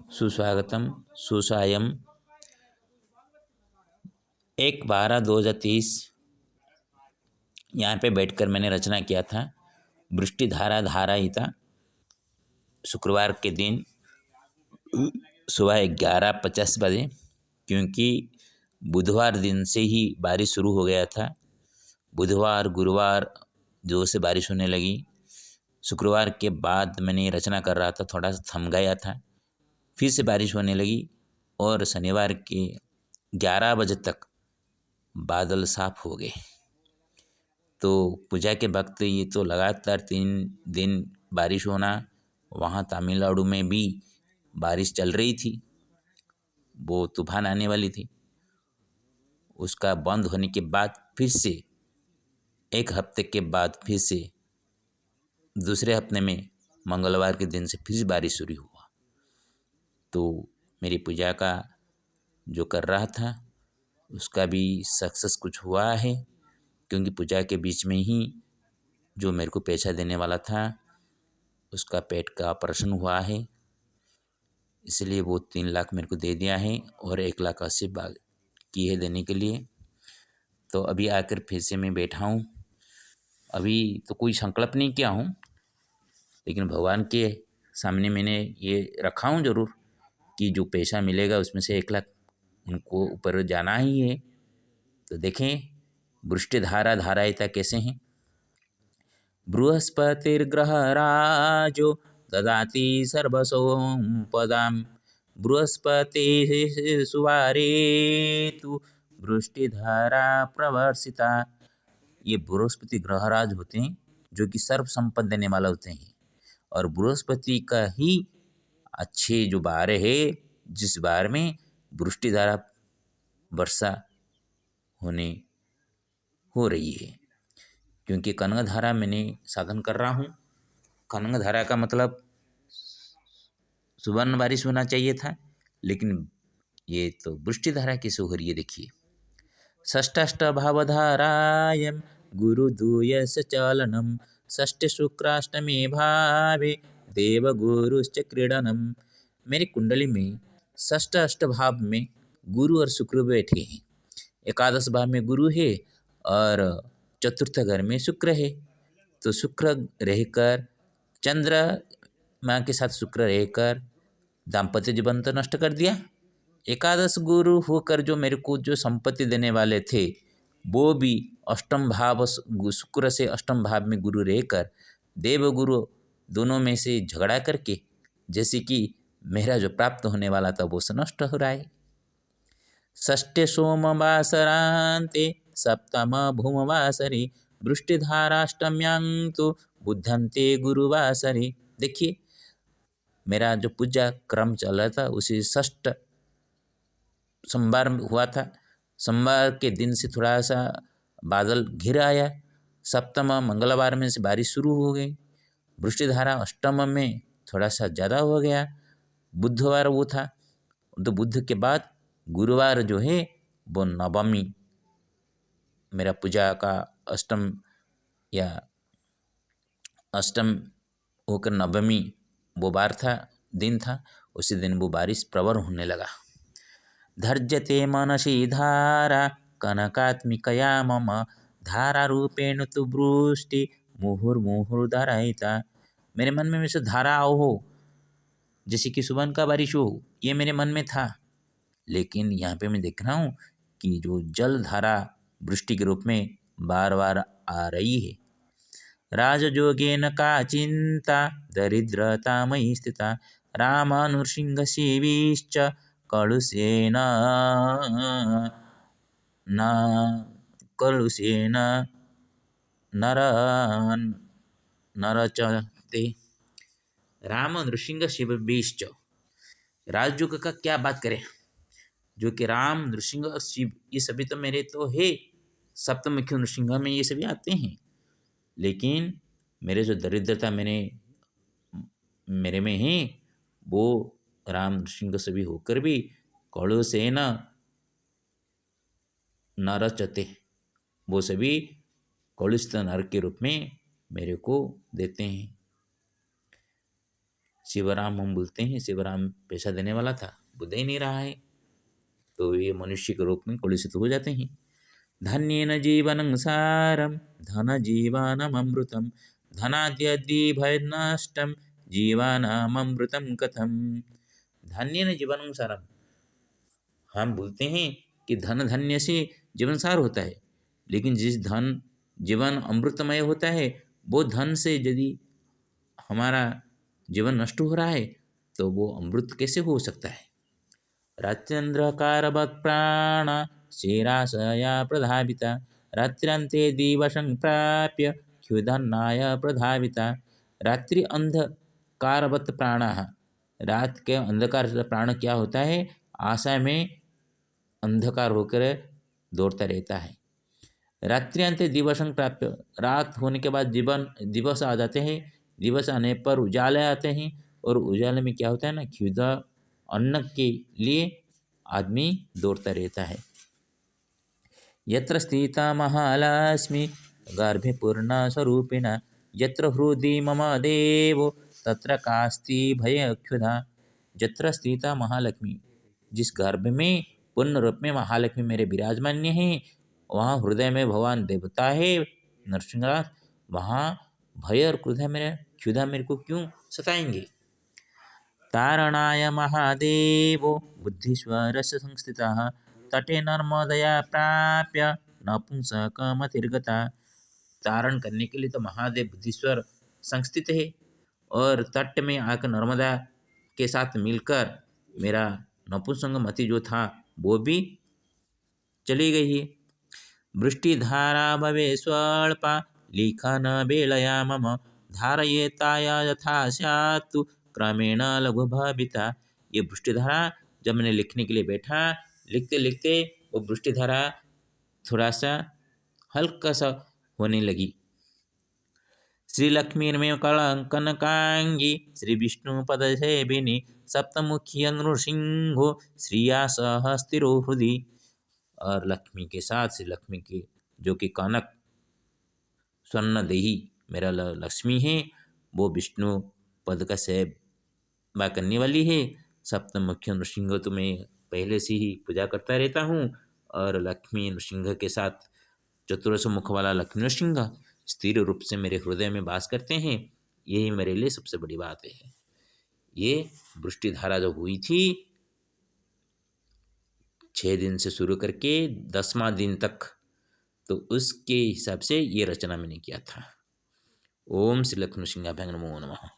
सुस्वागतम सुसायम 1/12/2023। यहाँ पे बैठकर मैंने रचना किया था वृष्टि धारा धारायिता। शुक्रवार के दिन सुबह 11:50 बजे, क्योंकि बुधवार दिन से ही बारिश शुरू हो गया था। बुधवार गुरुवार जोर से बारिश होने लगी। शुक्रवार के बाद मैंने रचना कर रहा था, थोड़ा सा थम गया था, फिर से बारिश होने लगी और शनिवार के 11 बजे तक बादल साफ हो गए। तो पूजा के वक्त ये तो लगातार 3 दिन बारिश होना, वहाँ तमिलनाडु में भी बारिश चल रही थी, वो तूफान आने वाली थी। उसका बंद होने के बाद फिर से 1 हफ्ते के बाद फिर से दूसरे हफ्ते में मंगलवार के दिन से फिर बारिश शुरू हुआ। तो मेरी पूजा का जो कर रहा था उसका भी सक्सेस कुछ हुआ है, क्योंकि पूजा के बीच में ही जो मेरे को पैसा देने वाला था उसका पेट का ऑपरेशन हुआ है, इसलिए वो 3 लाख मेरे को दे दिया है और 1,80,000 बाकी है देने के लिए। तो अभी आकर फिर से मैं बैठा हूँ। अभी तो कोई संकल्प नहीं किया हूँ, लेकिन भगवान के सामने मैंने ये रखा हूँ ज़रूर कि जो पैसा मिलेगा उसमें से 1 लाख उनको ऊपर जाना ही है। तो देखें वृष्टि धारा धारायिता कैसे हैं। बृहस्पतिर्ग्रहराजो ददाति सर्वसंपदां बृहस्पति सुवारे तु वृष्टिधारा प्रवर्षिता। ये बृहस्पति ग्रहराज होते हैं जो कि सर्व संपद देने वाला होते हैं, और बृहस्पति का ही अच्छे जो बार है जिस बार में वृष्टिधारा वर्षा हो रही है। क्योंकि कनक धारा मैंने साधन कर रहा हूँ। कनक धारा का मतलब सुवर्ण बारिश होना चाहिए था, लेकिन ये तो वृष्टि धारा कैसे हो रही है देखिए। षष्ठाष्ट भावधारायं गुरुदूयस चालनम षष्ठ शुक्राष्टमी भावे देव गुरुश्च क्रीडनम। मेरी कुंडली में षष्ठ अष्ट भाव में गुरु और शुक्र बैठे हैं। एकादश भाव में गुरु है और चतुर्थ घर में शुक्र है। तो शुक्र रहकर चंद्रमा के साथ शुक्र रहकर दाम्पत्य जीवन तो नष्ट कर दिया। एकादश गुरु होकर जो मेरे को जो संपत्ति देने वाले थे वो भी अष्टम भाव शुक्र से अष्टम भाव में गुरु रहकर देव गुरु दोनों में से झगड़ा करके जैसे कि मेरा जो प्राप्त होने वाला था वो नष्ट हो रहा है। षष्ठे सोमवासरान्ते सप्तम भूमवासरे वृष्टिधाराष्टम्यां तो बुद्धन्ते गुरुवासरे। देखिए मेरा जो पूजा क्रम चल रहा था उसी षष्ठ सोमवार हुआ था। सोमवार के दिन से थोड़ा सा बादल घिर आया, सप्तम मंगलवार में से बारिश शुरू हो गई, वृष्टिधारा अष्टम में थोड़ा सा ज़्यादा हो गया, बुधवार वो था। तो बुध के बाद गुरुवार जो है वो नवमी, मेरा पूजा का अष्टम या अष्टम होकर नवमी वो बार था, दिन था। उसी दिन वो बारिश प्रवर होने लगा। धर्जते मनसि धारा कनकात्मिकया मम धारारूपेण तु वृष्टि मुहुर्मुहुर्धारायिता। मेरे मन में वैसे धारा हो जैसे कि सुबह का बारिश हो, ये मेरे मन में था, लेकिन यहाँ पे मैं देख रहा हूँ कि जो जल धारा वृष्टि के रूप में बार बार आ रही है। राजयोगेन का चिंता दरिद्रतामयी स्थिता रामानुसिंह सेवीश्च कलुषेण नर नरचते। राम नृसिंह शिवश्च, राजयोग का क्या बात करें, जो कि राम नृसिंह और शिव ये सभी तो मेरे तो है, सप्तमुखी नृसिंह में ये सभी आते हैं, लेकिन मेरे जो दरिद्रता मेरे में है वो राम नृसिंह सभी होकर भी कलुषेण नरचते, वो सभी कलुषित नर के रूप में मेरे को देते हैं। शिवराम हम बोलते हैं, शिवराम पैसा देने वाला था, वो दे नहीं रहा है, तो ये मनुष्य के रूप में कलुषित हो जाते हैं। धन्येन जीवनं सारं धनजीवानममृतं धनाद्यद्रि भयनष्टं जीवानाममृतं कथम। धन्येन जीवनं सारं, हम बोलते हैं कि धन धन्य से जीवन सार होता है, लेकिन जिस धन जीवन अमृतमय होता है, वो धन से यदि हमारा जीवन नष्ट हो रहा है तो वो अमृत कैसे हो सकता है। रात्र्यंधकारवत् प्राण शेराशया प्रधाविता रात्र्यंते दिवसं प्राप्य क्षुधन्नाय प्रधाविता। रात्रि अंधकारवत् प्राण, रात के अंधकार से प्राण क्या होता है, आशा में अंधकार होकर दौड़ता रहता है। रात्र्यंते दिवसं प्राप्य, रात होने के बाद जीवन दिवस आ जाते हैं, दिवस आने पर उजाले आते हैं, और उजाले में क्या होता है ना, क्षुधा अन्न के लिए आदमी दौड़ता रहता है। यत्र स्थिता महालक्ष्मी गर्भे पूर्ण स्वरूपिणा यत्र हृदि मम देवो तत्र कास्ति भय क्षुधा। यत्र स्थिता महालक्ष्मी, जिस गर्भ में पूर्ण रूप में महालक्ष्मी मेरे विराजमान हैं, वहाँ हृदय में भगवान देवता है नरसिंहराज, वहाँ भय और क्षुधा मेरे को क्यों सताएंगे। तारणाय महादेवो बुद्धीश्वरस्य संस्थितः तटे नर्मदया प्राप्य नपुंसकमतिर्गता। तारण करने के लिए तो महादेव बुद्धीश्वर संस्थित है, और तट में आकर नर्मदा के साथ मिलकर मेरा नपुंसक मति जो था वो भी चली गई है। वृष्टिधारा भवे स्वल्पा लिखन बेलया मम धारयेताय यथा स्यात्तु क्रमेण लघु भविता। ये वृष्टिधारा जब मैंने लिखने के लिए बैठा, लिखते लिखते वो वृष्टिधारा थोड़ा सा हल्का सा होने लगी। श्री लक्ष्मीर्मे कनकांगी श्री विष्णु पद सेविनी सप्तमुखी नृसिंहो श्रिया सह स्थिरो हृदि। और लक्ष्मी के साथ श्री लक्ष्मी की जो कि कनक स्वर्ण देही मेरा लक्ष्मी है, वो विष्णु पद का सेवा करने वाली है। सप्तमुखी नृसिंह तो मैं पहले से ही पूजा करता रहता हूँ, और लक्ष्मी नृसिंह के साथ चतुर्दश मुख वाला लक्ष्मी नृसिंह स्थिर रूप से मेरे हृदय में वास करते हैं, यही मेरे लिए सबसे बड़ी बात है। ये वृष्टिधारा जो हुई थी 6 दिन से शुरू करके 10वां दिन तक, तो उसके हिसाब से ये रचना मैंने किया था। ओम श्री लक्ष्मी नृसिंहाभ्यां नमो नमः।